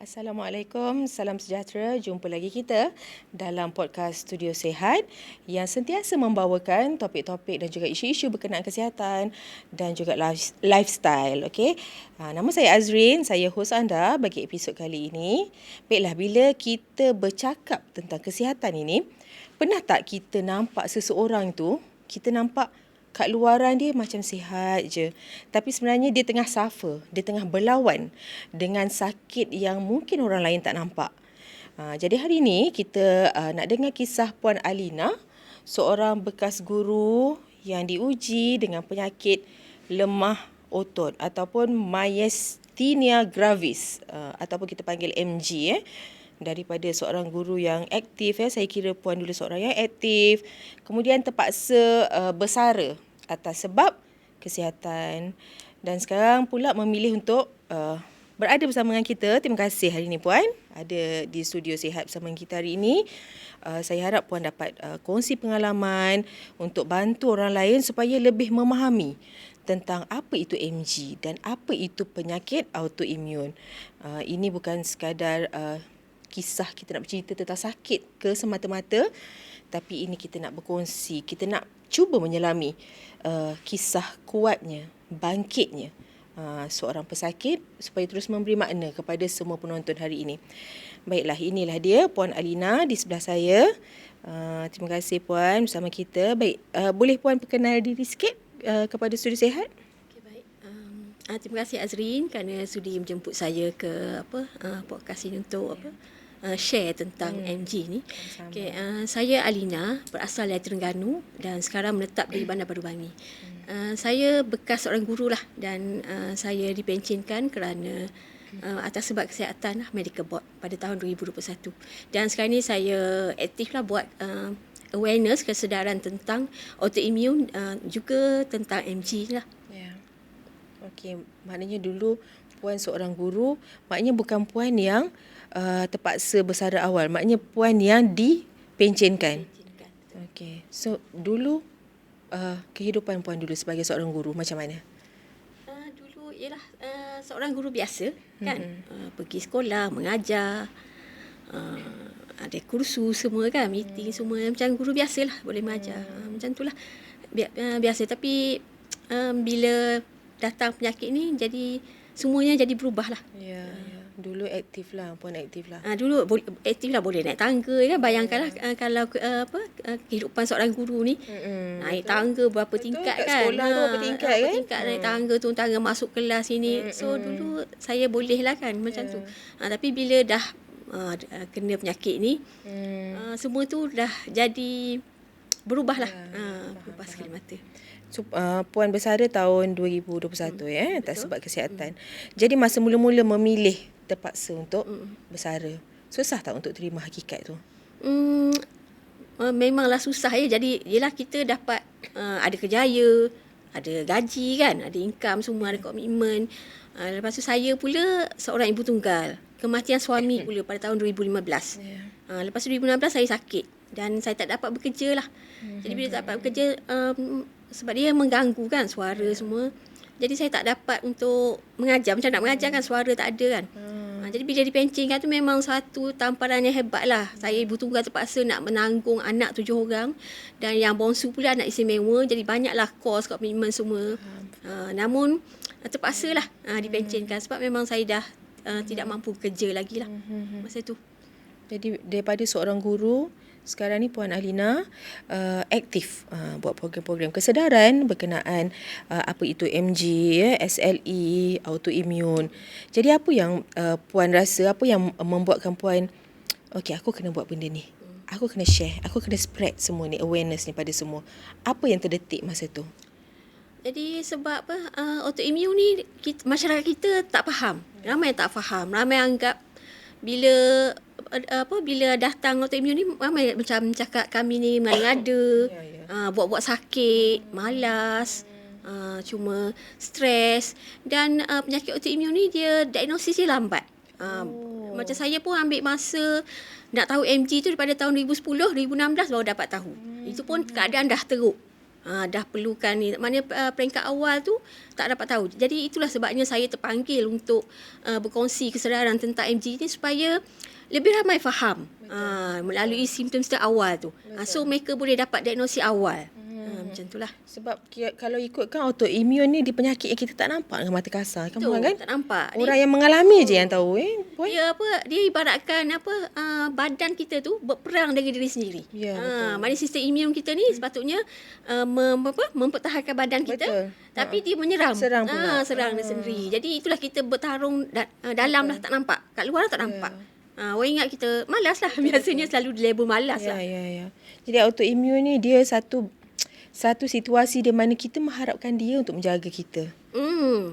Assalamualaikum, salam sejahtera. Jumpa lagi kita dalam podcast Studio Sehat yang sentiasa membawakan topik-topik dan juga isu-isu berkenaan kesihatan dan juga lifestyle. Okay? Nama saya Azrin, saya hos anda bagi episod kali ini. Baiklah, bila kita bercakap tentang kesihatan ini, pernah tak kita nampak seseorang tu, kita nampak kat luaran dia macam sihat je. Tapi sebenarnya dia tengah suffer. Dia tengah berlawan dengan sakit yang mungkin orang lain tak nampak. Jadi hari ini kita nak dengar kisah Puan Alina, seorang bekas guru yang diuji dengan penyakit lemah otot ataupun myasthenia gravis ataupun kita panggil MG. Daripada seorang guru yang aktif, saya kira Puan dulu seorang yang aktif, kemudian terpaksa bersara atas sebab kesihatan dan sekarang pula memilih untuk berada bersama dengan kita. Terima kasih hari ini Puan ada di Studio Sihat bersama kita hari ini. Saya harap Puan dapat kongsi pengalaman untuk bantu orang lain supaya lebih memahami tentang apa itu MG dan apa itu penyakit autoimun. Ini bukan sekadar kisah kita nak bercerita tentang sakit ke semata-mata, tapi ini kita nak berkongsi, kita nak cuba menyelami kisah kuatnya, bangkitnya seorang pesakit supaya terus memberi makna kepada semua penonton hari ini. Baiklah, inilah dia Puan Alina di sebelah saya. Terima kasih Puan bersama kita. Baik, boleh Puan perkenal diri sikit kepada Studio Sihat? Terima kasih Azrin kerana sudi menjemput saya ke podcast ini untuk share tentang MG ni. Okay, saya Alina, berasal dari Terengganu dan sekarang menetap di Bandar Baru Bangi. Saya bekas seorang guru lah dan saya dipensionkan kerana atas sebab kesihatan medical board pada tahun 2021. Dan sekarang ni saya aktif lah buat awareness, kesedaran tentang autoimun, juga tentang MG lah. Okey, maknanya dulu Puan seorang guru, maknanya bukan Puan yang terpaksa bersara awal, maknanya Puan yang dipensionkan. Okey, so dulu kehidupan Puan dulu sebagai seorang guru macam mana? Dulu ialah seorang guru biasa kan, pergi sekolah, mengajar, ada kursus semua kan, meeting semua macam guru biasalah, boleh mengajar, macam itulah biasa. Tapi bila datang penyakit ni, jadi semuanya jadi berubah lah. Dulu aktif lah, Puan aktif lah. Dulu aktif lah, boleh naik tangga kan. Bayangkanlah kalau kehidupan seorang guru ni, naik tangga berapa tingkat kan. Sekolah tu berapa tingkat kan. Tingkat naik tangga tu, tangga masuk kelas ini. So dulu saya boleh lah kan macam tu. Tapi bila dah kena penyakit ni, semua tu dah jadi berubah lah. Berubah sekali mata. So, Puan bersara tahun 2021 atas sebab kesihatan. Jadi masa mula-mula memilih terpaksa untuk bersara, susah tak untuk terima hakikat tu? Memanglah susah ya. Jadi yelah kita dapat ada kerjaya, ada gaji kan, ada income semua, ada komitmen. Lepas tu saya pula seorang ibu tunggal. Kematian suami pula pada tahun 2015. Lepas tu 2016 saya sakit dan saya tak dapat bekerja lah. Jadi bila tak dapat bekerja, sebab dia mengganggu kan suara semua. Jadi saya tak dapat untuk mengajar. Macam nak mengajar kan, suara tak ada kan. Jadi bila dipensionkan tu memang satu tamparan yang hebat lah. Saya ibu tunggal terpaksa nak menanggung anak 7 orang. Dan yang bongsu pula anak istimewa. Jadi banyaklah kos, komitmen semua. Namun terpaksa lah dipensionkan. Sebab memang saya dah tidak mampu kerja lagi lah masa tu. Jadi daripada seorang guru, sekarang ni Puan Alina aktif buat program-program kesedaran berkenaan apa itu MG, SLE, autoimun. Jadi apa yang Puan rasa, apa yang membuatkan Puan, okey aku kena buat benda ni. Aku kena share, aku kena spread semua ni, awareness ni pada semua. Apa yang terdetik masa tu? Jadi sebab autoimun ni masyarakat kita tak faham. Ramai yang tak faham, ramai anggap bila datang autoimun ni ramai macam cakap kami ni mengada, buat-buat sakit, malas, cuma stres. Dan penyakit autoimun ni dia diagnosis dia lambat. Macam saya pun ambil masa nak tahu MG tu daripada tahun 2010, 2016 baru dapat tahu. Itu pun keadaan dah teruk. dah perlukan ni. Maknanya peringkat awal tu tak dapat tahu. Jadi itulah sebabnya saya terpanggil untuk berkongsi kesedaran tentang MG ni supaya lebih ramai faham melalui simptom-simptom awal tu. So mereka boleh dapat diagnosis awal. Macam itulah. Sebab kalau ikutkan autoimun ni di penyakit yang kita tak nampak dengan mata kasar kan, Betul, kan? tak nampak. Orang yang mengalami je yang tahu Puan. Dia ibaratkan badan kita tu berperang dengan diri sendiri. Ya, betul. Maknanya sistem imun kita ni sepatutnya mempertahankan badan kita, Betul. tapi dia menyerang. Serang pula. Serang dia sendiri. Jadi itulah kita bertarung dalam lah tak nampak. Kat luar tak nampak. Orang ingat kita malas lah. Biasanya selalu dilabel malas lah. Ya. Jadi autoimun ni dia satu situasi di mana kita mengharapkan dia untuk menjaga kita.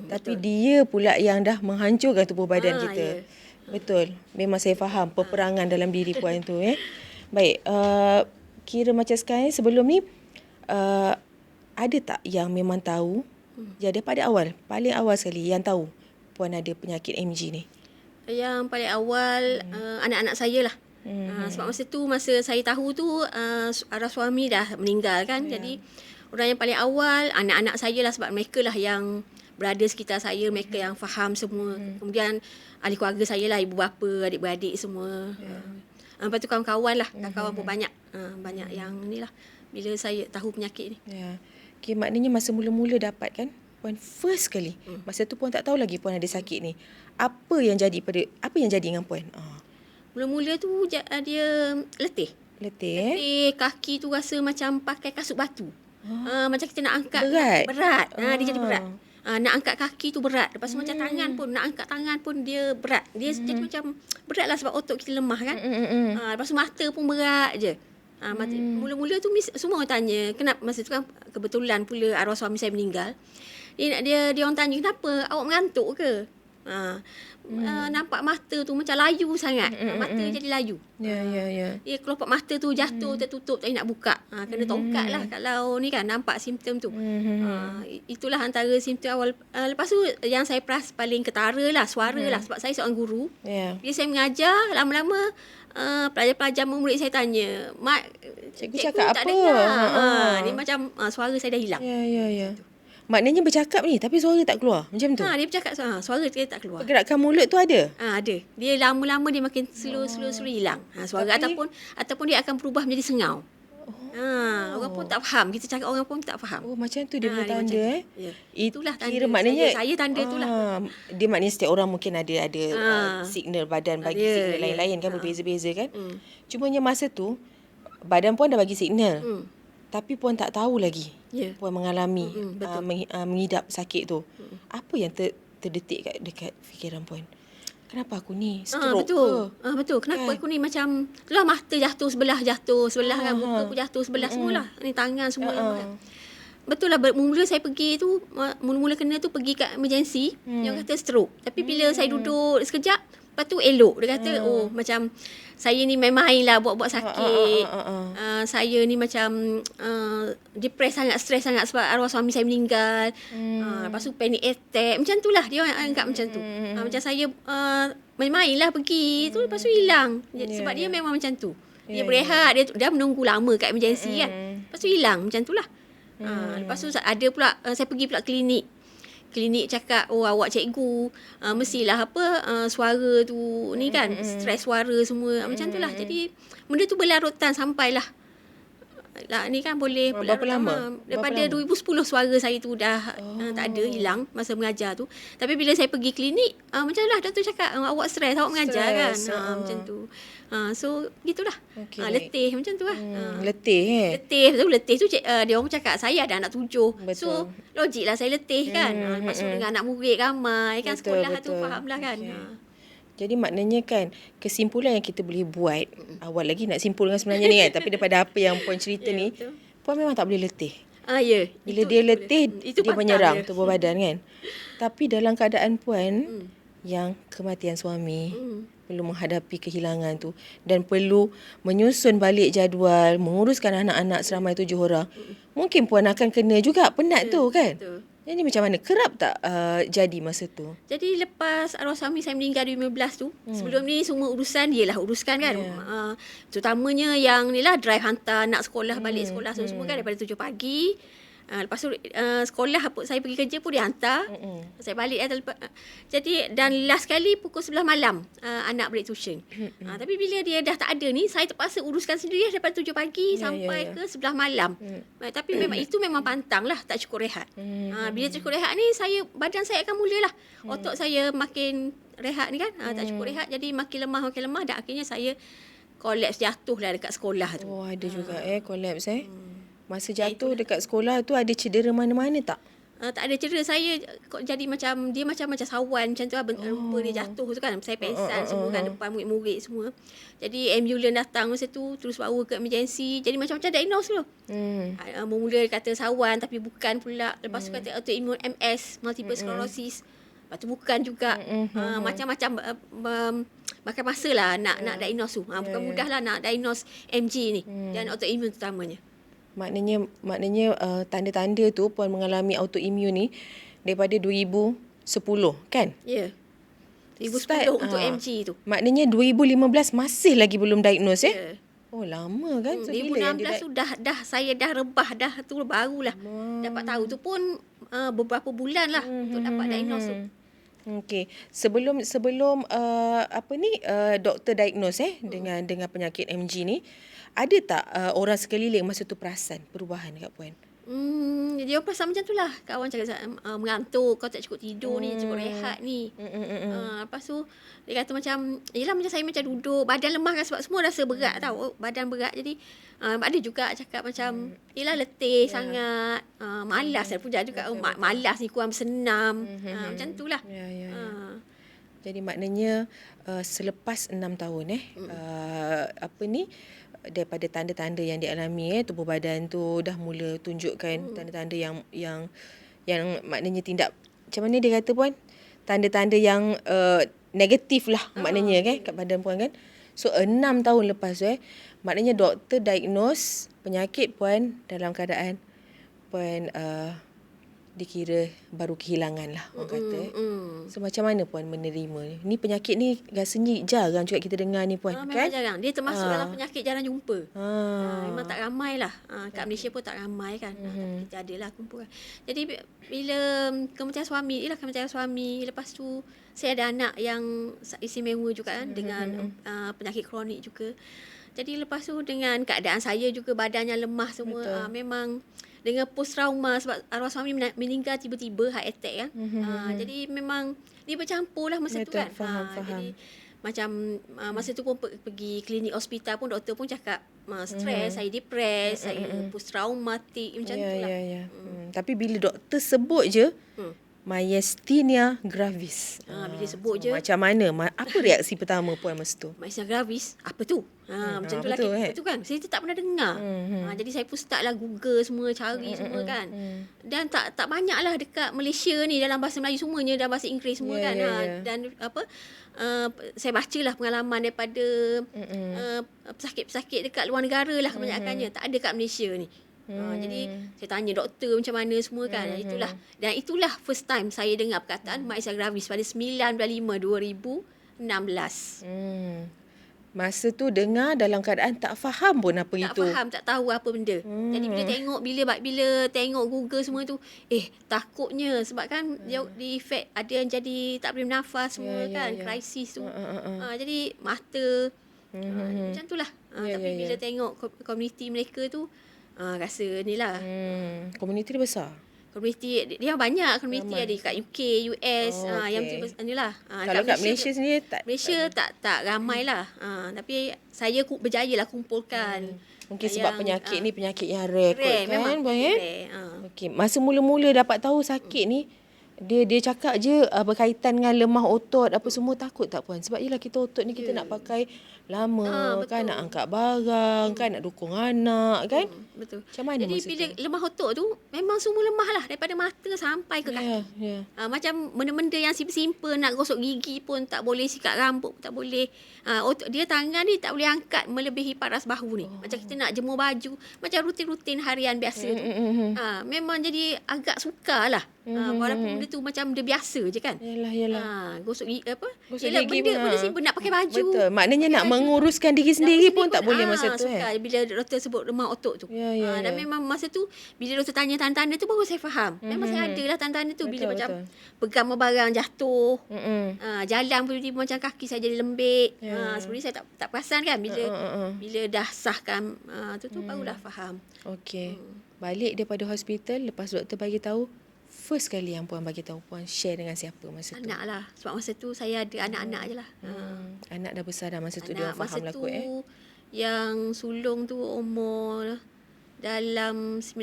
Tapi dia pula yang dah menghancurkan tubuh badan kita. Betul. Memang saya faham peperangan dalam diri Puan tu. Baik. Kira macam sekarang sebelum ni, ada tak yang memang tahu? Jadi pada awal, paling awal sekali yang tahu Puan ada penyakit MG ni? Yang paling awal anak-anak saya lah. Sebab masa saya tahu tu arwah suami dah meninggal kan. Jadi orang yang paling awal anak-anak saya lah, sebab mereka lah yang berada sekitar saya, mereka yang faham semua. Kemudian ahli keluarga saya lah, ibu bapa, adik-beradik semua. Lepas tu kawan-kawan lah, kawan pun banyak. Banyak yang ni lah bila saya tahu penyakit ni. Ya. Okay, maknanya masa mula-mula dapat kan Puan first kali. Masa tu Puan tak tahu lagi Puan ada sakit ni. Apa yang jadi dengan Puan? Mula-mula tu dia letih. Letih. Kaki tu rasa macam pakai kasut batu. Macam kita nak angkat Berat. Dia jadi berat. Nak angkat kaki tu berat. Lepas tu macam tangan pun, nak angkat tangan pun dia berat. Dia jadi macam berat lah sebab otot kita lemah kan. Lepas tu mata pun berat je. Mula-mula tu semua orang tanya, kenapa masa tu kan kebetulan pula arwah suami saya meninggal. Dia orang tanya, kenapa awak mengantuk ke? Nampak mata tu macam layu sangat. Mata jadi layu. Ya. Dia kelopak mata tu jatuh tertutup, tak nak buka. Kena tongkat lah kalau ni kan nampak simptom tu. Itulah antara simptom awal. Lepas tu yang saya peras paling ketara lah, suara lah. Sebab saya seorang guru. Bila saya mengajar, lama-lama pelajar-pelajar murid saya tanya, Mak, cikgu cakap tak apa? dengar. Ni macam suara saya dah hilang. Ya. Maknanya bercakap ni tapi suara tak keluar. Macam tu. Dia bercakap suara dia tak keluar. Pergerakan mulut tu ada? Ada. Dia lama-lama dia makin slow hilang. Suara ataupun dia akan berubah menjadi sengau. Orang pun tak faham. Kita cakap orang pun tak faham. Macam tu dia punya tanda Ya. Itulah tanda. Kira maknanya saya tanda itulah. Dia maknanya setiap orang mungkin ada signal badan bagi signal lain-lain kan, berbeza-beza kan. Cumanya masa tu badan Puan dah bagi signal. Tapi Puan tak tahu lagi. Puan mengalami mengidap sakit tu. Apa yang terdetik dekat fikiran Puan? Kenapa aku ni? Stroke betul. Betul. Kenapa aku ni macam itulah, mata jatuh sebelah kan, muka pun jatuh sebelah semualah. Ni tangan semua. Betul lah, mula saya pergi tu, mula kena tu pergi kat emergency, yang kata stroke. Tapi bila saya duduk sekejap, lepas tu elok. Dia kata, macam saya ni main-main lah buat-buat sakit. Saya ni macam depress sangat, stres sangat sebab arwah suami saya meninggal. Lepas tu panic attack. Macam tu lah dia orang anggap macam tu. Macam saya main-main lah pergi tu, lepas tu hilang. Sebab dia memang macam tu. Dia berehat, dia menunggu lama kat emergency kan. Lepas tu hilang macam tu lah. Lepas tu ada pula, saya pergi pula klinik cakap, awak cikgu, mestilah suara tu ni kan, stres suara semua, macam tu lah. Jadi benda tu berlarutan sampailah ni kan boleh berapa lama? Daripada 2010 suara saya tu dah tak ada, hilang masa mengajar tu. Tapi bila saya pergi klinik, macam lah doktor cakap, awak stres, awak mengajar kan. Macam tu. So gitulah. Letih macam tu lah. Letih Letih tu dia orang cakap saya ada anak 7. Betul. So logik lah saya letih kan. Lepas tu dengan anak murid ramai kan, sekolah tu faham lah kan. Jadi maknanya kan, kesimpulan yang kita boleh buat, awal lagi nak simpulkan sebenarnya ni kan, tapi daripada apa yang Puan cerita ni, betul. Puan memang tak boleh letih. Bila dia letih, dia menyerang tubuh badan kan. Tapi dalam keadaan Puan yang kematian suami, perlu menghadapi kehilangan tu, dan perlu menyusun balik jadual, menguruskan anak-anak seramai 7 orang, mungkin Puan akan kena juga penat tu kan. Betul. Ini macam mana? Kerap tak jadi masa tu? Jadi lepas arwah suami saya meninggal 2015 tu, sebelum ni semua urusan dia lah uruskan kan. Terutamanya yang ni lah drive hantar anak sekolah, balik sekolah semua kan daripada 7 pagi. Lepas tu sekolah saya pergi kerja pun dia hantar. Saya balik jadi dan last kali pukul 11 malam anak break tuition. Tapi bila dia dah tak ada ni, saya terpaksa uruskan sendiri daripada 7 pagi sampai ke 11 malam. Tapi memang itu memang pantang lah, tak cukup rehat. Bila cukup rehat ni badan saya akan mulalah otot saya makin rehat ni kan. Tak cukup rehat, jadi makin lemah dan akhirnya saya collapse, jatuh lah dekat sekolah tu. Oh, ada juga collapse Masa jatuh dekat sekolah tu ada cedera mana-mana tak? Tak ada cedera. Saya jadi macam dia macam sawan macam tu lah, rupa dia jatuh tu kan. Saya pengsan semua kan, depan murid-murid semua. Jadi ambulans datang masa tu, terus bawa ke emergency. Jadi macam-macam diagnose tu. Mula kata sawan tapi bukan pula. Lepas tu kata autoimmune MS, multiple sclerosis. Lepas tu bukan juga. Macam-macam makan masa lah nak diagnose tu. Bukan mudah lah nak diagnose MG ni dan autoimmune terutamanya. Maknanya tanda-tanda tu Puan mengalami autoimmune ni daripada 2010 kan? Ya. 2010 untuk MG tu. Maknanya 2015 masih lagi belum diagnose Oh, lama kan? So, 2016 tu saya dah rebah dah tu barulah dapat tahu tu pun beberapa bulan lah untuk dapat diagnose tu. Okey. Sebelum doktor diagnose dengan penyakit MG ni, ada tak orang sekeliling masa tu perasan perubahan dekat Puan? Dia perasan macam tu lah. Kawan cakap mengantuk, kau tak cukup tidur ni, cukup rehat ni. Lepas tu dia kata macam, yelah macam saya macam duduk, badan lemah kan sebab semua rasa berat tau, badan berat. Jadi ada juga cakap macam, yelah letih sangat, malas. Saya pun juga, malas ni kurang bersenam. Macam tu lah. Jadi maknanya selepas 6 tahun daripada tanda-tanda yang dialami tubuh badan tu dah mula tunjukkan tanda-tanda yang maknanya tindak, macam mana dia kata Puan, tanda-tanda yang negatif lah maknanya kan kat badan Puan kan. So 6 tahun lepas maknanya doktor diagnose penyakit Puan dalam keadaan Puan dikira baru kehilangan lah orang kata. So macam mana Puan menerima ni? Penyakit ni rasanya jarang juga kita dengar ni Puan kan? Jarang. Dia termasuk dalam penyakit jarang jumpa. Memang tak ramai lah. Kat Malaysia pun tak ramai kan. Kita adalah kumpulan. Jadi bila kementerian suami, lepas tu saya ada anak yang istimewa juga kan dengan penyakit kronik juga. Jadi lepas tu dengan keadaan saya juga badannya lemah semua, memang dengan post trauma sebab arwah suami meninggal tiba-tiba heart attack kan. Jadi memang dia bercampur lah masa tu kan. Faham. Jadi macam masa tu pun pergi klinik hospital pun doktor pun cakap stres, saya depres, saya post traumatik macam tu lah. Tapi bila doktor sebut je myasthenia gravis. Bila sebut je. Macam mana? Apa reaksi pertama Puan masa tu? Myasthenia gravis, apa tu? Macam tu lah tu kan. Saya tak pernah dengar. Jadi saya pun start lah Google semua, cari semua kan. Dan tak banyak lah dekat Malaysia ni dalam bahasa Melayu semuanya, dalam bahasa Inggeris semua kan. Dan saya bacalah pengalaman daripada pesakit-pesakit dekat luar negara lah kebanyakannya. Tak ada kat Malaysia ni. Jadi saya tanya doktor macam mana semua kan. Itulah first time saya dengar perkataan myasthenia gravis pada 9/5/2016. Masa tu dengar dalam keadaan tak faham pun apa itu. Tak faham, tak tahu apa benda. Jadi bila tengok Google semua tu, takutnya sebab kan dia di effect ada yang jadi tak boleh bernafas semua kan, krisis tu. Jadi mata macam tu lah. Tapi bila tengok komuniti mereka tu, rasa ni lah. Komuniti dia besar. Komuniti dia banyak, komuniti ada kat UK, US, yang tu inilah. Kalau kat Malaysia sendiri tak ramai lah. Tapi saya berjaya lah kumpulkan. Mungkin sebab penyakit ni penyakit yang rare kot kan. Memang rare. Okey, masa mula-mula dapat tahu sakit ni, dia cakap je berkaitan dengan lemah otot apa semua, takut tak Puan? Sebab yelah kita otot ni kita nak pakai lama kan, nak angkat barang kan, nak dukung anak kan. Betul. Macam mana Jadi masa bila tu? lemah otot tu memang semua lemah lah, daripada mata sampai ke kaki. Ya. Macam benda-benda yang simple-simple, nak gosok gigi pun tak boleh, sikat rambut pun tak boleh. Otot dia, tangan ni tak boleh angkat melebihi paras bahu ni. Macam kita nak jemur baju, macam rutin-rutin harian biasa tu. Memang jadi agak sukar lah. Walaupun benda tu macam dia biasa je kan. Yalah. Gosok gigi Gosok yelah, gigi benda pun, simple, nak pakai baju. Betul. Maknanya nak menguruskan diri sendiri pun tak boleh masa tu. Sukar bila doktor sebut lemah otot tu. Dan memang masa tu bila doktor tanya tanda-tanda tu baru saya faham. Memang saya ada lah tanda-tanda tu. Bila macam pegang barang jatuh, jalan pun tiba macam kaki saya jadi lembik. Sebenarnya saya tak perasan kan bila dah sahkan tu barulah faham. Okey. Balik daripada hospital, lepas doktor bagi tahu, first kali yang puan bagi tahu, puan share dengan siapa masa tu? Anak lah. Sebab masa tu saya ada anak-anak je lah. Anak dah besar dah masa tu, dia Anak faham lah kot. Yang sulung tu umur dalam 19.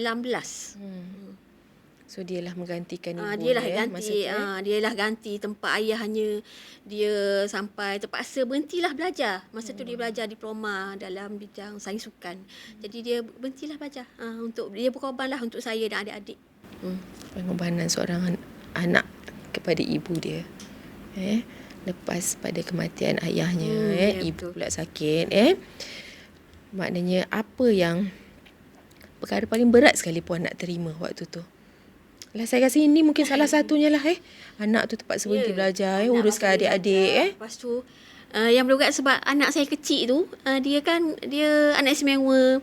So dialah menggantikan ibu Dialah masa ganti. tu, Dialah ganti tempat ayahnya. Dia sampai terpaksa berhentilah belajar. Masa tu dia belajar diploma dalam bidang sains sukan. Jadi dia berhentilah belajar. Untuk dia berkorban lah untuk saya dan adik-adik. Pengorbanan seorang anak kepada ibu dia. Lepas pada kematian ayahnya, ibu pula sakit. Maknanya apa yang perkara paling berat sekali puan nak terima waktu tu? Lah, saya rasa ini mungkin salah satunya lah. Anak tu terpaksa berhenti belajar, uruskan adik-adik. Lepas tu yang berat sebab anak saya kecil tu, dia anak istimewa.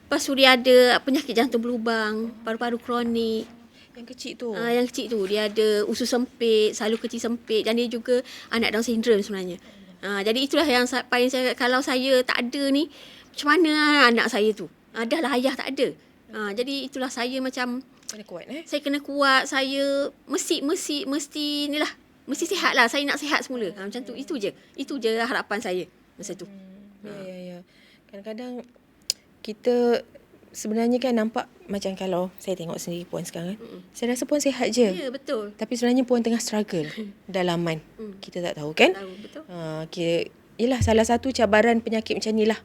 Lepas tu dia ada penyakit jantung berlubang, paru-paru kronik. Yang kecil tu? Yang kecil tu dia ada usus sempit, salur kecil sempit, dan dia juga anak Down syndrome sebenarnya. Jadi itulah yang paling saya, kalau saya tak ada ni, macam mana anak saya tu? Dah lah ayah tak ada. Jadi itulah saya macam kena kuat. Saya kena kuat, saya mesti inilah, mesti sihat lah. Saya nak sihat semula. Macam tu, itu je harapan saya masa tu. Ya. Kadang-kadang kita sebenarnya kan nampak macam, kalau saya tengok sendiri puan sekarang, saya rasa puan sihat je. Ya, betul. Tapi sebenarnya puan tengah struggle dalaman. Kita tak tahu kan? Tahu, betul. Yelah, salah satu cabaran penyakit macam ni lah.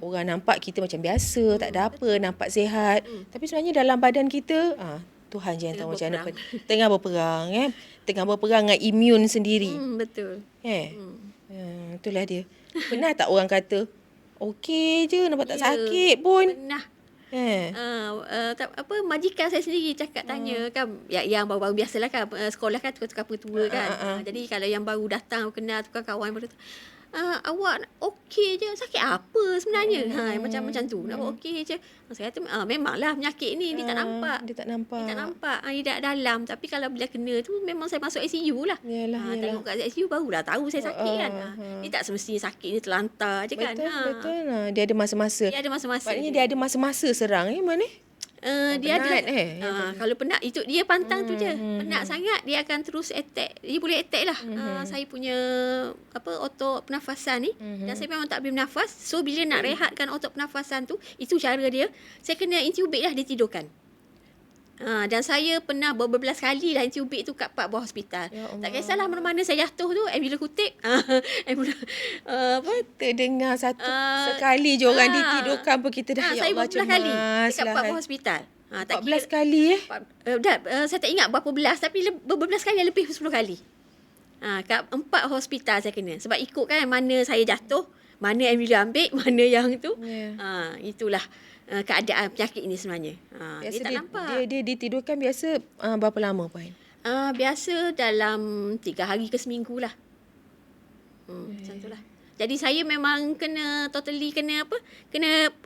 Orang nampak kita macam biasa, tak ada apa, nampak sihat. Tapi sebenarnya dalam badan kita, Tuhan je yang tahu macam mana. Tengah berperang. Tengah berperang dengan imun sendiri. Betul. Itulah dia. Pernah tak orang kata, okey je, nampak tak sakit pun? Pernah. Majikan saya sendiri tanya kan, yang baru-baru biasalah kan, sekolah kan tukar-tukar pengetua kan. Jadi kalau yang baru datang kenal tukar kawan baru, awak okey je, sakit apa sebenarnya? Macam tu, nak buat okey je. Saya kata memanglah penyakit ni dia tak nampak. Dia tak nampak. Dia dalam, tapi kalau bila kena tu memang saya masuk ICU lah. Yalah. Tengok kat ICU barulah tahu saya sakit kan. Dia tak semestinya sakit ni terlantar je kan. Betul. Dia ada masa-masa. Maknanya dia ada masa-masa serang mana? Dia penat, ada kalau penat itu dia pantang tu je. Penat sangat dia akan terus attack. Dia boleh attack lah. Saya punya otot pernafasan ni, dan saya memang tak boleh bernafas. So bila nak rehatkan otot pernafasan tu, itu cara dia. Saya kena intubate lah, ditidurkan. Dan saya pernah berbelas kali lah intubate tu kat 4 buah hospital. Tak kisahlah mana-mana saya jatuh tu, ambulans kutip. Terdengar sekali je orang ditidurkan pun kita dah, saya berbelas kali dekat 4 buah hospital. 14 kali saya tak ingat berapa belas, tapi berbelas kali, lebih 10 kali. Kat 4 hospital saya kena. Sebab ikut kan mana saya jatuh, mana ambulans ambil, mana yang tu. Itulah keadaan penyakit ini sebenarnya. Dia tak nampak. Dia ditidurkan biasa berapa lama Puan? Biasa dalam 3 hari ke seminggu lah. Macam tu lah. Jadi saya memang kena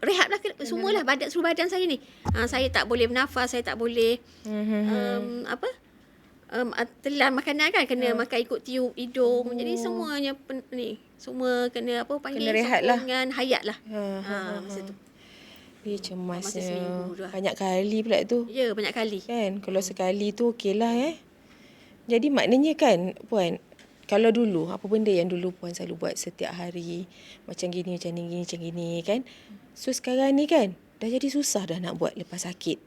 rehat lah semualah seluruh badan saya ni. Saya tak boleh bernafas, saya tak boleh telan makanan kan, kena makan ikut tiup hidung. Jadi semuanya semua kena panggil sokongan hayat lah. Masa tu. Dia cemasnya. Banyak kali pula tu. Ya, banyak kali. Kan, kalau sekali tu okeylah Jadi maknanya kan Puan, kalau dulu, apa benda yang dulu Puan selalu buat setiap hari, macam gini kan. So sekarang ni kan, dah jadi susah dah nak buat lepas sakit.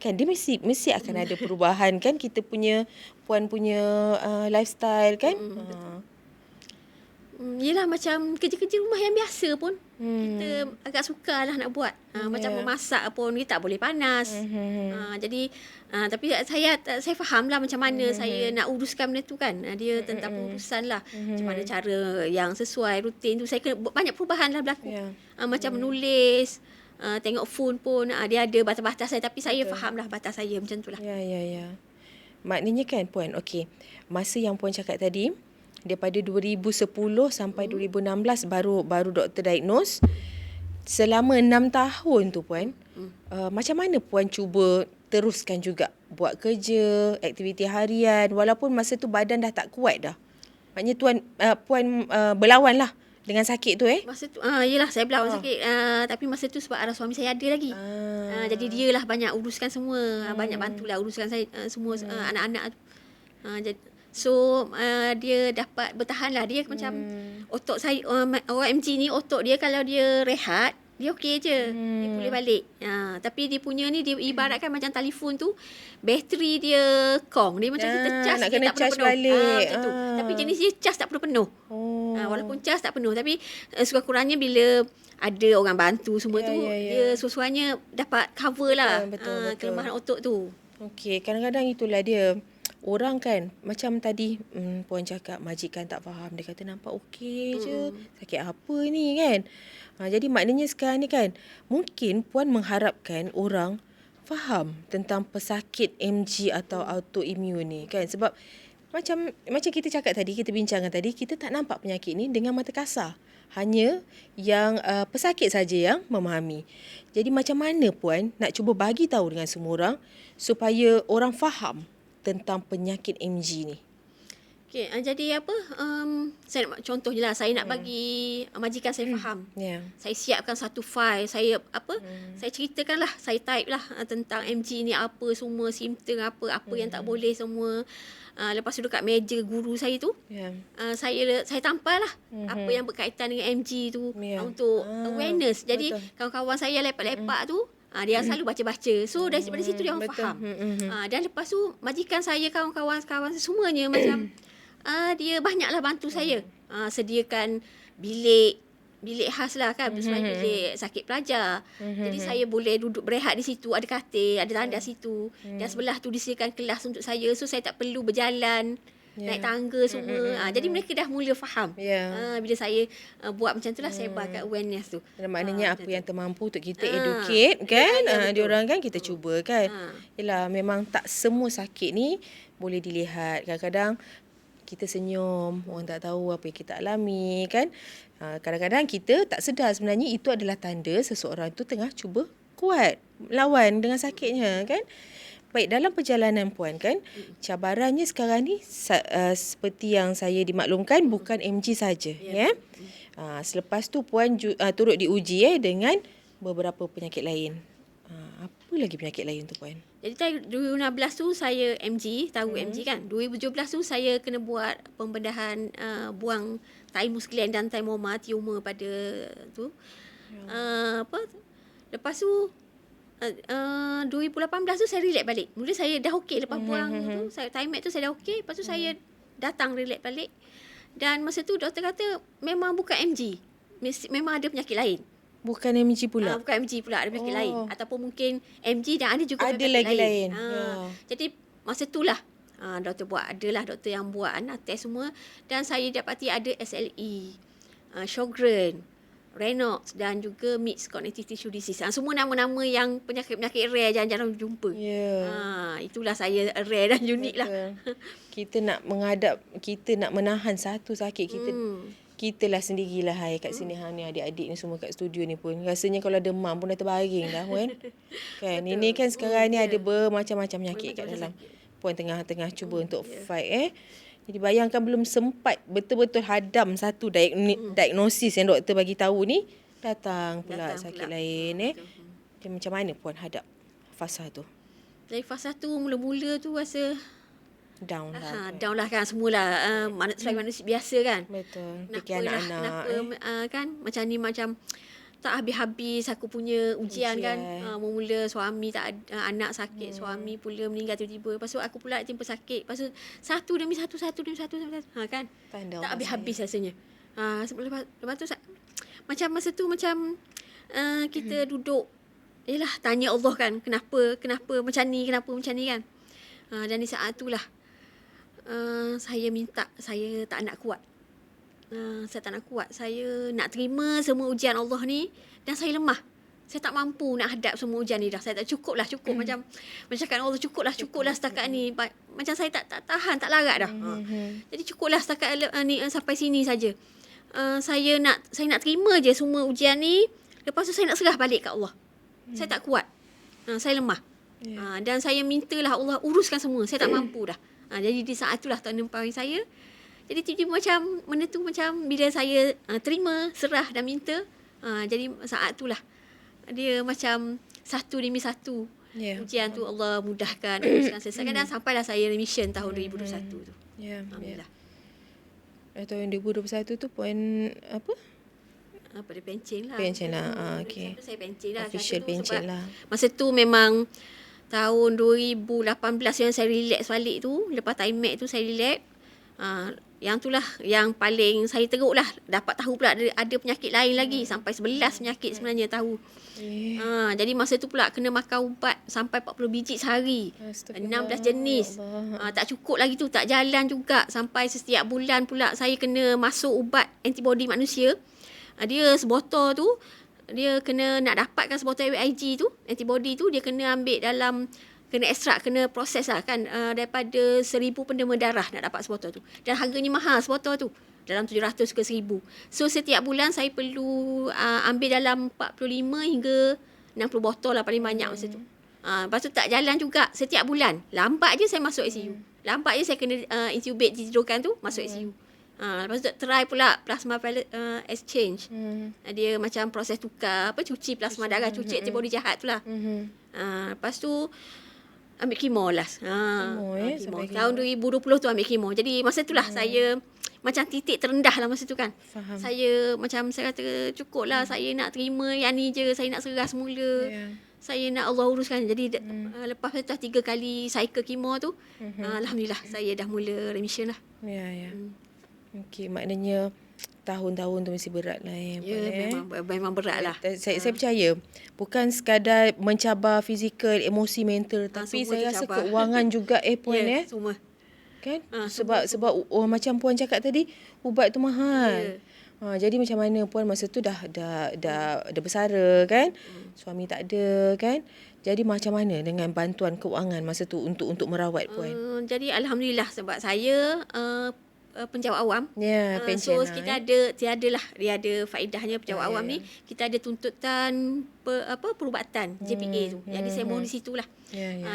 Kan dia mesti akan ada perubahan kan, kita punya Puan punya lifestyle kan. Yelah macam kerja-kerja rumah yang biasa pun kita agak suka lah nak buat. Macam memasak pun kita tak boleh panas. Jadi tapi saya faham lah macam mana saya nak uruskan benda tu kan. Dia tentang pengurusan lah. Macam mana cara yang sesuai rutin tu. Saya kena banyak perubahan lah berlaku. Macam menulis, tengok phone pun dia ada batas-batas saya, tapi saya faham lah batas saya macam tu lah. Ya. Maknanya kan Puan, okey, masa yang Puan cakap tadi, daripada 2010 sampai 2016 baru doktor diagnose. Selama 6 tahun tu Puan, macam mana Puan cuba teruskan juga buat kerja, aktiviti harian, walaupun masa tu badan dah tak kuat dah. Maknanya Puan berlawan lah dengan sakit tu Masa tu yelah saya berlawan sakit, tapi masa tu sebab arah suami saya ada lagi. Jadi dia lah banyak uruskan semua, banyak bantulah uruskan saya semua anak-anak tu. So dia dapat bertahan lah. Dia macam otot saya, orang MG ni otot dia kalau dia rehat dia okey je. Dia boleh balik. Tapi dia punya ni dia ibaratkan macam telefon tu, bateri dia kong. Dia macam kita cas nak dia kena tak charge penuh. balik. Macam tu. Tapi jenis dia cas tak perlu penuh. Walaupun cas tak penuh, tapi sekurang-kurangnya bila ada orang bantu semua tu, dia sesuanya dapat cover lah betul. kelemahan otot tu. Okey, kadang-kadang itulah dia. Orang kan, macam tadi Puan cakap, majikan tak faham. Dia kata nampak okey je. Sakit apa ni kan? Jadi maknanya sekarang ni kan, mungkin Puan mengharapkan orang faham tentang pesakit MG atau autoimmune ni kan. Sebab macam kita cakap tadi, kita bincangkan tadi, kita tak nampak penyakit ni dengan mata kasar. Hanya yang pesakit saja yang memahami. Jadi macam mana Puan nak cuba bagi tahu dengan semua orang supaya orang faham tentang penyakit MG ni? Okey, jadi apa? Saya nak contoh je lah. Saya nak bagi majikan saya faham. Saya siapkan satu file. Saya saya ceritakan lah. Saya type lah tentang MG ni apa semua, simptom apa yang tak boleh semua. Lepas tu dekat meja guru saya tu, saya tampal lah apa yang berkaitan dengan MG tu untuk awareness. Jadi kawan-kawan saya lepak-lepak tu, dia selalu baca-baca. So dari situ dia orang faham. Dan lepas tu majikan saya, kawan-kawan semuanya macam dia banyaklah bantu saya. Sediakan bilik khas lah kan, sebagai bilik sakit pelajar. Jadi saya boleh duduk berehat di situ, ada katil, ada tandas situ. Dan sebelah tu disediakan kelas untuk saya. So saya tak perlu berjalan, naik tangga semua. Jadi mereka dah mula faham. Bila saya buat macam tu lah, saya sebarkan awareness tu. Dan maknanya apa yang termampu untuk kita educate kan. Diorang kan kita cuba kan. Yelah, memang tak semua sakit ni boleh dilihat. Kadang-kadang kita senyum, orang tak tahu apa yang kita alami kan. Kadang-kadang kita tak sedar sebenarnya itu adalah tanda seseorang itu tengah cuba kuat lawan dengan sakitnya kan. Baik, dalam perjalanan Puan kan, cabarannya sekarang ni seperti yang saya dimaklumkan bukan MG saja ya. Selepas tu Puan turut diuji dengan beberapa penyakit lain. Apa lagi penyakit lain tu Puan? Jadi 2016 tu saya MG, tahu MG kan. 2017 tu saya kena buat pembedahan buang thymus gland dan thymoma tumor pada tu. Lepas tu 2018 tu saya relax balik. Mula saya dah okey lepas buang tu, saya thymus tu saya dah okey. Lepas tu saya datang relax balik. Dan masa tu doktor kata memang bukan MG. Memang ada penyakit lain. Bukan MG pula? Bukan MG pula, ada penyakit lain. Ataupun mungkin MG dan ada juga ada penyakit lagi lain. Jadi masa itulah doktor buat, adalah doktor yang buat test semua. Dan saya dapati ada SLE, Sjogren, Raynaud's dan juga mixed connective tissue disease. Semua nama-nama yang penyakit-penyakit rare yang jarang jumpa. Itulah saya rare dan unik lah. Kita nak menahan satu sakit kita lah sendirilah kat sini ni adik-adik ni semua kat studio ni pun rasanya kalau demam pun dah terbaring dah kan. Ini kan sekarang ni ada bermacam-macam penyakit kat dalam. Puan tengah cuba untuk fight Jadi bayangkan belum sempat betul-betul hadam satu diagnosis yang doktor bagi tahu ni, datang pula sakit lain Jadi macam mana Puan hadap fasa tu? Dari fasa tu mula-mula tu rasa down lah kan semualah. Sebagai manusia biasa kan. Betul. Fikir anak-anak. Kenapa kan macam ni, macam tak habis-habis aku punya ujian kan. Mula suami tak ada, anak sakit, suami pula meninggal tiba-tiba. Lepas tu aku pula timpa sakit. Lepas tu satu demi satu kan. Tanda tak habis-habis rasanya. Lepas tu macam masa tu macam kita duduk, yelah tanya Allah kan, kenapa macam ni kan. Dan di saat itulah saya minta, saya tak nak kuat. Saya tak nak kuat. Saya nak terima semua ujian Allah ni dan saya lemah. Saya tak mampu nak hadap semua ujian ni dah. Saya tak cukup. Macam cakap Allah, cukuplah setakat ni. Macam saya tak tahan, tak larat dah. Jadi cukuplah setakat ni, sampai sini saja. Saya nak terima je semua ujian ni. Lepas tu saya nak serah balik kat Allah. Saya tak kuat. Saya lemah. Dan saya mintalah Allah uruskan semua. Saya tak mampu dah. Jadi di saat itulah Tuhan empowering saya. Jadi tiba-tiba macam benda tu macam bila saya terima, serah dan minta, jadi saat itulah dia macam satu demi satu ujian tu Allah mudahkan, uruskan, selesaikan dan sampailah saya remission tahun 2021 tu. Alhamdulillah. Tahun 2021 tu poin apa? Dia pencen lah. Okay. Saya pencen lah. Official pencen lah. Masa tu memang tahun 2018 yang saya relax balik tu, lepas TIMAC tu saya relax. Yang tu lah yang paling saya teruk lah. Dapat tahu pula ada penyakit lain lagi. Sampai 11 penyakit sebenarnya tahu. Jadi masa tu pula kena makan ubat sampai 40 biji sehari. 16 jenis. Tak cukup lagi tu. Tak jalan juga. Sampai setiap bulan pula saya kena masuk ubat antibody manusia. Dia sebotol tu, dia kena nak dapatkan sebotol AIG tu, antibody tu, dia kena ambil dalam, kena ekstrak, kena proses lah kan, daripada 1,000 pendema darah nak dapat sebotol tu. Dan harganya mahal sebotol tu, dalam 700 ke 1,000. So setiap bulan saya perlu ambil dalam 45 hingga 60 botol lah paling banyak masa tu. Lepas tu tak jalan juga setiap bulan. Lambat je saya masuk ICU. Lambat je saya kena intubate, ditidurkan tu, masuk ICU. Lepas tu try pula plasma exchange. Dia macam proses tukar, cuci plasma darah, cuci antibody jahat tu lah. Lepas tu ambil kemo lah. Kemo. Tahun 2020 tu ambil kemo. Jadi masa tu lah saya macam titik terendah lah masa tu kan. Faham. Saya macam saya kata cukup lah, saya nak terima yang ni je, saya nak serah semula. Saya nak Allah uruskan. Jadi lepas tu 3 kali cycle kemo tu, alhamdulillah saya dah mula remission lah. Okey, maknanya tahun-tahun tu mesti berat lah memang berat lah. Saya percaya bukan sekadar mencabar fizikal, emosi, mental, tapi saya rasa tercabar. keuangan juga Puan semua. Kan? Sebab macam Puan cakap tadi, ubat tu mahal. Jadi macam mana Puan masa tu dah bersara kan? Suami tak ada kan? Jadi macam mana dengan bantuan keuangan masa tu untuk merawat Puan? Jadi alhamdulillah sebab saya penjawat awam. Pension so kita dia ada faedahnya penjawat awam ni. Kita ada tuntutan perubatan JPA tu. Jadi saya mohon di situlah.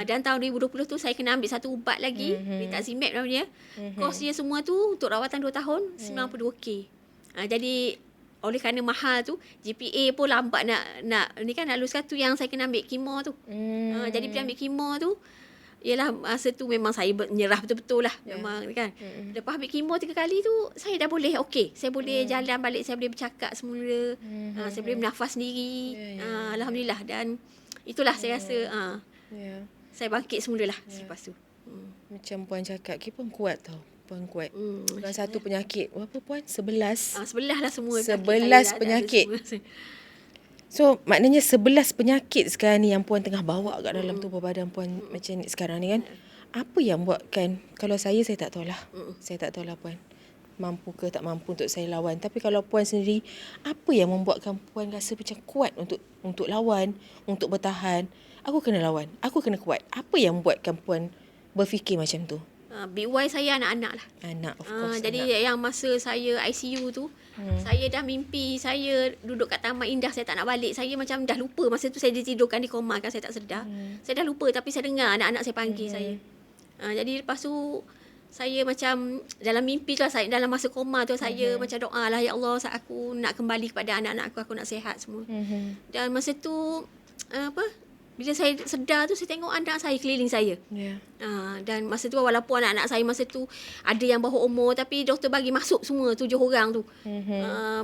Dan tahun 2020 tu saya kena ambil satu ubat lagi, Rituximab namanya. Kos dia semua tu untuk rawatan 2 tahun 92k. Jadi oleh kerana mahal tu, JPA pun lambat nak ni kan, nak luluskan tu yang saya kena ambil kemo tu. Jadi bila ambil kemo tu, yelah masa tu memang saya menyerah betul-betul lah. Memang kan. Lepas ambil kemo 3 kali tu, saya dah boleh saya boleh jalan balik, saya boleh bercakap semula. Saya boleh bernafas sendiri. Alhamdulillah. Dan itulah saya rasa saya bangkit semula lah selepas tu. Macam Puan cakap, Puan kuat tau. Puan kuat. Bukan satu penyakit. Berapa Puan? 11. 11 lah semua. 11 penyakit. So maknanya 11 penyakit sekarang ni yang Puan tengah bawa kat dalam tubuh badan Puan macam ni sekarang ni kan. Apa yang buatkan, kalau saya tak tahulah. Saya tak tahulah Puan. Mampu ke tak mampu untuk saya lawan. Tapi kalau Puan sendiri, apa yang membuatkan Puan rasa macam kuat untuk lawan, untuk bertahan? Aku kena lawan. Aku kena kuat. Apa yang membuatkan Puan berfikir macam tu? Big why saya anak-anak lah. Anak, of course. Jadi yang masa saya ICU tu, saya dah mimpi saya duduk kat Taman Indah, saya tak nak balik. Saya macam dah lupa. Masa tu saya ditidurkan di koma kan, saya tak sedar. Saya dah lupa tapi saya dengar anak-anak saya panggil saya. Jadi lepas tu saya macam dalam mimpi tu, saya dalam masa koma tu saya macam doa lah, ya Allah, aku nak kembali kepada anak-anak aku nak sihat semua. Dan masa tu bila saya sedar tu, saya tengok anak saya keliling saya. Dan masa tu walaupun anak-anak saya masa tu ada yang bawah umur, tapi doktor bagi masuk semua 7 orang tu.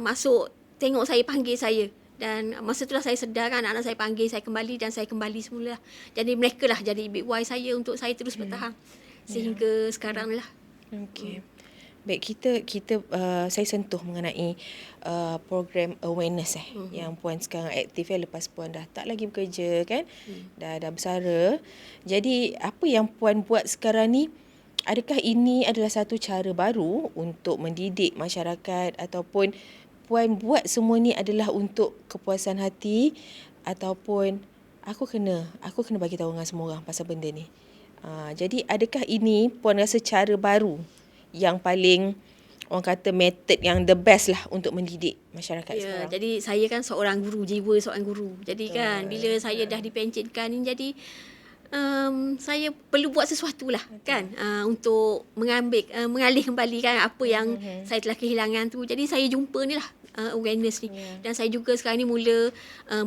Masuk tengok saya, panggil saya. Dan masa tu lah saya sedar kan, anak-anak saya panggil saya kembali dan saya kembali semula. Jadi mereka lah jadi big why saya untuk saya terus bertahan sehingga sekarang lah. Okey. Baik, saya sentuh mengenai program awareness yang puan sekarang aktif lepas puan dah tak lagi bekerja kan. Dah bersara. Jadi apa yang puan buat sekarang ni, adakah ini adalah satu cara baru untuk mendidik masyarakat ataupun puan buat semua ni adalah untuk kepuasan hati ataupun aku kena bagi tahu dengan semua orang pasal benda ni. Jadi adakah ini puan rasa cara baru yang paling orang kata method yang the best lah untuk mendidik masyarakat sekarang? Jadi saya kan seorang guru, jiwa seorang guru. Jadi kan bila saya dah dipencetkan ni, jadi saya perlu buat sesuatu lah kan, untuk mengalih kembali kan apa yang saya telah kehilangan tu. Jadi saya jumpa ni lah awareness ni. Dan saya juga sekarang ni mula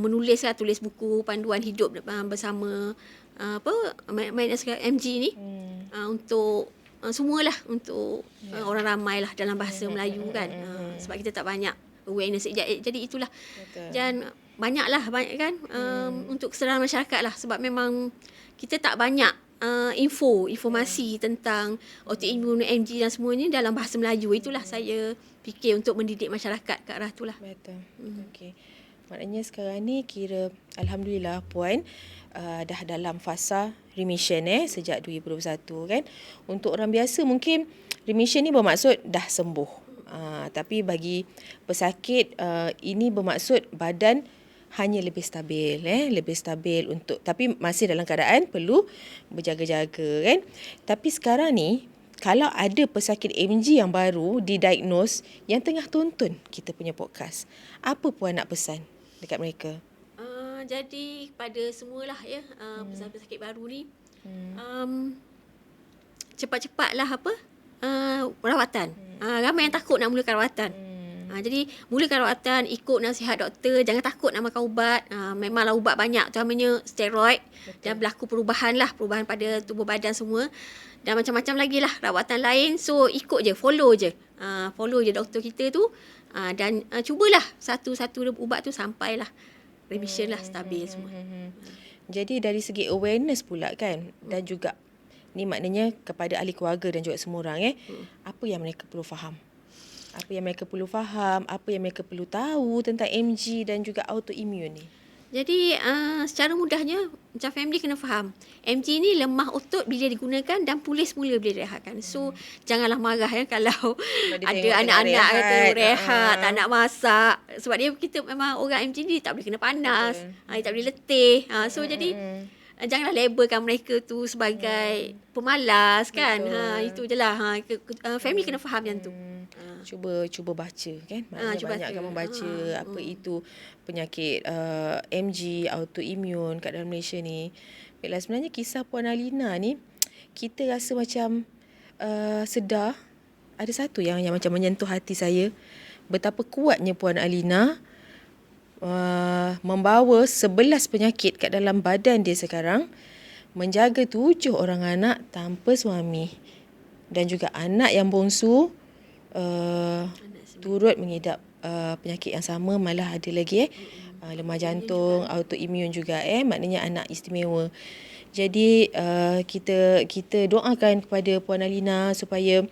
menulis lah, tulis buku panduan hidup bersama MG ni, untuk semualah, untuk orang ramai lah dalam bahasa Melayu kan. Sebab kita tak banyak awareness. Jadi itulah. Betul. Dan banyak kan untuk kesedaran masyarakat lah. Sebab memang kita tak banyak informasi tentang autoimmune, MG dan semuanya dalam bahasa Melayu. Itulah saya fikir untuk mendidik masyarakat ke arah tu lah. Betul. Okey. Maknanya sekarang ni kira alhamdulillah puan dah dalam fasa remission sejak 2021 kan. Untuk orang biasa mungkin remission ni bermaksud dah sembuh. Tapi bagi pesakit ini bermaksud badan hanya lebih stabil untuk, tapi masih dalam keadaan perlu berjaga-jaga kan. Tapi sekarang ni kalau ada pesakit MG yang baru didiagnose yang tengah tonton kita punya podcast, apa puan nak pesan dekat mereka? Jadi pada semualah pesakit baru ni, cepat-cepatlah rawatan. Ramai yang takut nak mulakan rawatan. Jadi mulakan rawatan, ikut nasihat doktor, jangan takut nak makan ubat. Memanglah ubat banyak, terutamanya steroid. Betul. Dan berlaku perubahan pada tubuh badan semua. Dan macam-macam lagi lah rawatan lain. So ikut je, follow je doktor kita tu. Dan cubalah satu-satu ubat tu sampailah remission lah, stabil semua. Jadi dari segi awareness pula kan, dan juga ni maknanya kepada ahli keluarga dan juga semua orang apa yang mereka perlu faham? Apa yang mereka perlu faham, apa yang mereka perlu tahu tentang MG dan juga autoimmune ni? Jadi secara mudahnya, macam family kena faham, MG ni lemah otot bila digunakan dan pulih semula bila direhatkan. So janganlah marah kalau ada anak-anak kata rehat, tak nak masak. Sebab kita memang orang MG ni tak boleh kena panas, tak boleh letih. So jadi janganlah labelkan mereka tu sebagai pemalas kan. Itu je lah. Family kena faham yang tu. Cuba baca kan. Banyakkan membaca apa itu penyakit MG, autoimmune kat dalam Malaysia ni. Baiklah, sebenarnya kisah Puan Alina ni kita rasa macam sedar. Ada satu yang macam menyentuh hati saya. Betapa kuatnya Puan Alina membawa 11 penyakit kat dalam badan dia sekarang, menjaga 7 orang anak tanpa suami, dan juga anak yang bongsu turut mengidap penyakit yang sama, malah ada lagi lemah jantung, autoimmune juga maknanya anak istimewa. Jadi kita doakan kepada Puan Alina supaya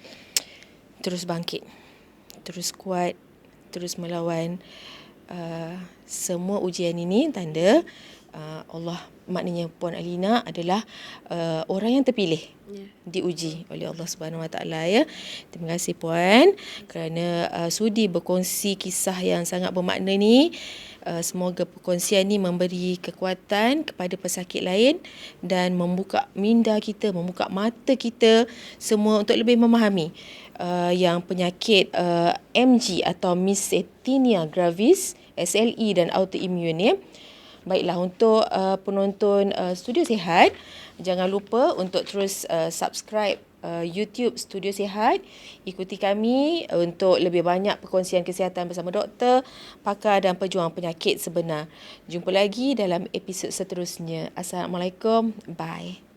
terus bangkit, terus kuat, terus melawan semua ujian ini. Tanda Allah, maknanya Puan Alina adalah orang yang terpilih, diuji oleh Allah Subhanahu Wa Taala ya. Terima kasih Puan kerana sudi berkongsi kisah yang sangat bermakna ni. Semoga perkongsian ni memberi kekuatan kepada pesakit lain dan membuka minda kita, membuka mata kita semua untuk lebih memahami yang penyakit MG atau Myasthenia Gravis, SLE dan autoimmune ya. Baiklah, untuk penonton Studio Sihat, jangan lupa untuk terus subscribe YouTube Studio Sihat. Ikuti kami untuk lebih banyak perkongsian kesihatan bersama doktor, pakar dan pejuang penyakit sebenar. Jumpa lagi dalam episod seterusnya. Assalamualaikum. Bye.